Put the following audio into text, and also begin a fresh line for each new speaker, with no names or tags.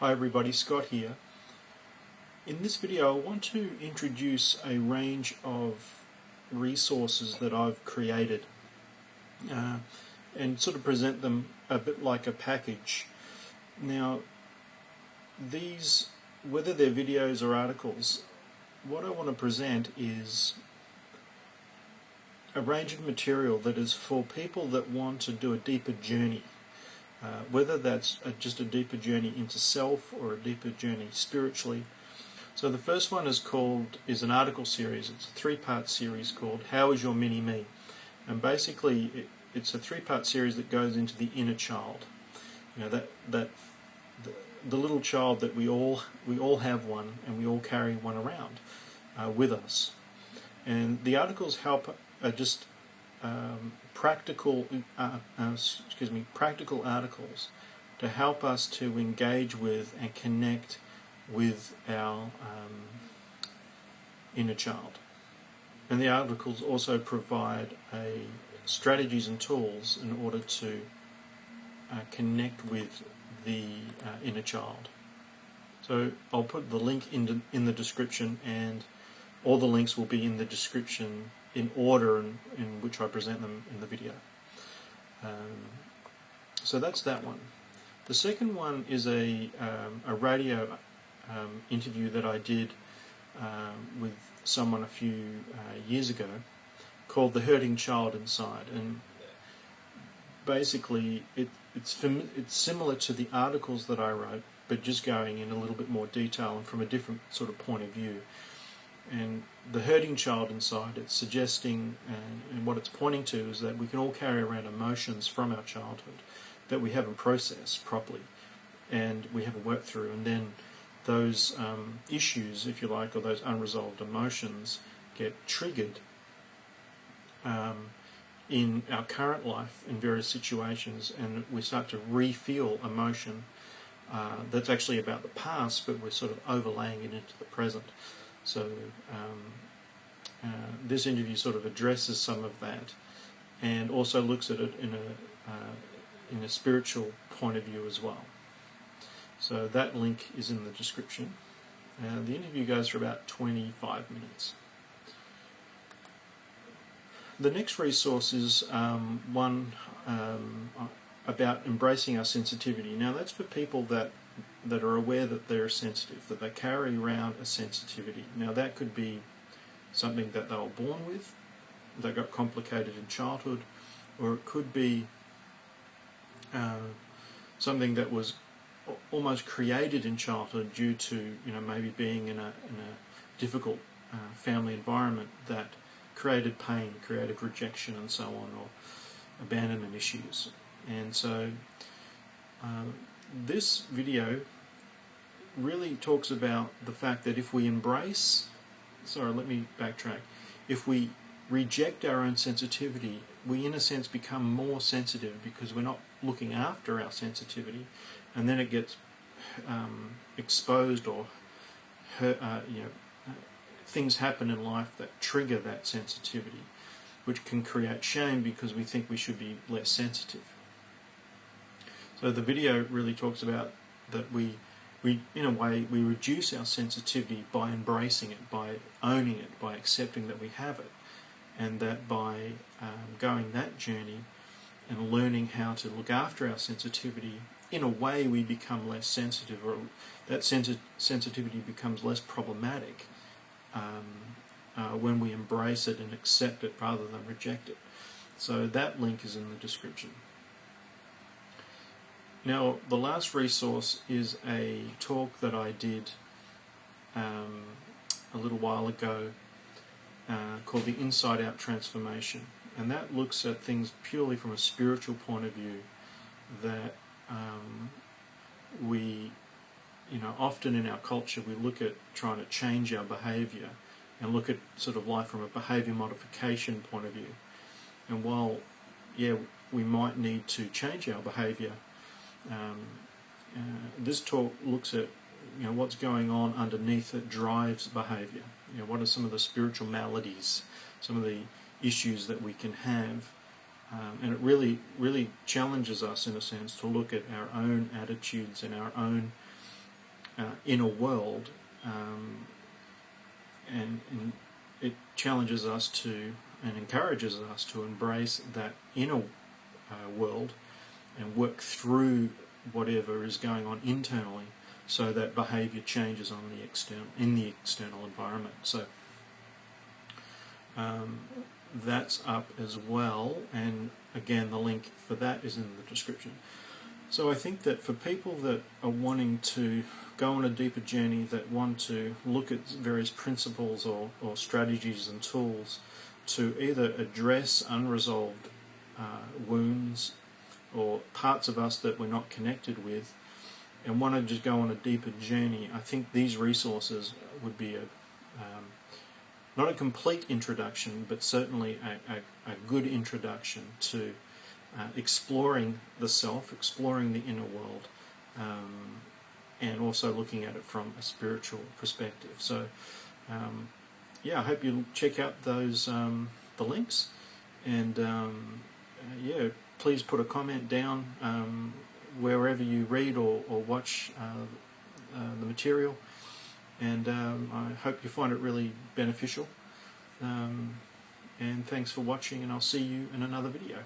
Hi everybody, Scott here. In this video I want to introduce a range of resources that I've created and sort of present them a bit like a package. Now these, whether they're videos or articles, what I want to present is a range of material that is for people that want to do a deeper journey. Whether that's just a deeper journey into self or a deeper journey spiritually. So the first one is an article series. It's a three-part series called How is Your Mini-Me? And basically it's a three-part series that goes into the inner child. You know, the little child that we all have one, and we all carry one around with us. And the articles just practical articles to help us to engage with and connect with our inner child. And the articles also provide strategies and tools in order to connect with the inner child. So I'll put the link in the description, and all the links will be in the description in order in which I present them in the video. So that's that one. The second one is a radio interview that I did with someone a few years ago called The Hurting Child Inside, and basically it's similar to the articles that I wrote, but just going in a little bit more detail and from a different sort of point of view. And the hurting child inside, it's suggesting, and what it's pointing to, is that we can all carry around emotions from our childhood that we haven't processed properly and we haven't worked through, and then those issues, if you like, or those unresolved emotions get triggered in our current life in various situations, and we start to re-feel emotion that's actually about the past, but we're sort of overlaying it into the present. So this interview sort of addresses some of that, and also looks at it in a spiritual point of view as well. So that link is in the description. The interview goes for about 25 minutes. The next resource is one about embracing our sensitivity. Now that's for people that are aware that they're sensitive, that they carry around a sensitivity. Now that could be something that they were born with, that got complicated in childhood, or it could be something that was almost created in childhood due to, maybe being in a difficult family environment that created pain, created rejection and so on, or abandonment issues. And so this video really talks about the fact that if we if we reject our own sensitivity, we in a sense become more sensitive because we're not looking after our sensitivity, and then it gets exposed, or things happen in life that trigger that sensitivity, which can create shame because we think we should be less sensitive. So the video really talks about that we in a way we reduce our sensitivity by embracing it, by owning it, by accepting that we have it, and that by going that journey and learning how to look after our sensitivity, in a way we become less sensitive, or that sensitivity becomes less problematic when we embrace it and accept it rather than reject it. So that link is in the description. Now, the last resource is a talk that I did a little while ago called The Inside Out Transformation, and that looks at things purely from a spiritual point of view, that we, often in our culture we look at trying to change our behaviour and look at sort of life from a behaviour modification point of view. And while, we might need to change our behaviour, this talk looks at what's going on underneath that drives behaviour. What are some of the spiritual maladies, some of the issues that we can have, and it really challenges us in a sense to look at our own attitudes and our own inner world, and it challenges us to and encourages us to embrace that inner world and work through whatever is going on internally, so that behaviour changes on the external environment. So that's up as well, and again the link for that is in the description. So I think that for people that are wanting to go on a deeper journey, that want to look at various principles or strategies and tools to either address unresolved wounds or parts of us that we're not connected with, and want to just go on a deeper journey, I think these resources would be not a complete introduction, but certainly a good introduction to exploring the self, exploring the inner world, and also looking at it from a spiritual perspective. So yeah, I hope you'll check out those the links, and yeah, please put a comment down wherever you read or watch the material, and I hope you find it really beneficial, and thanks for watching, and I'll see you in another video.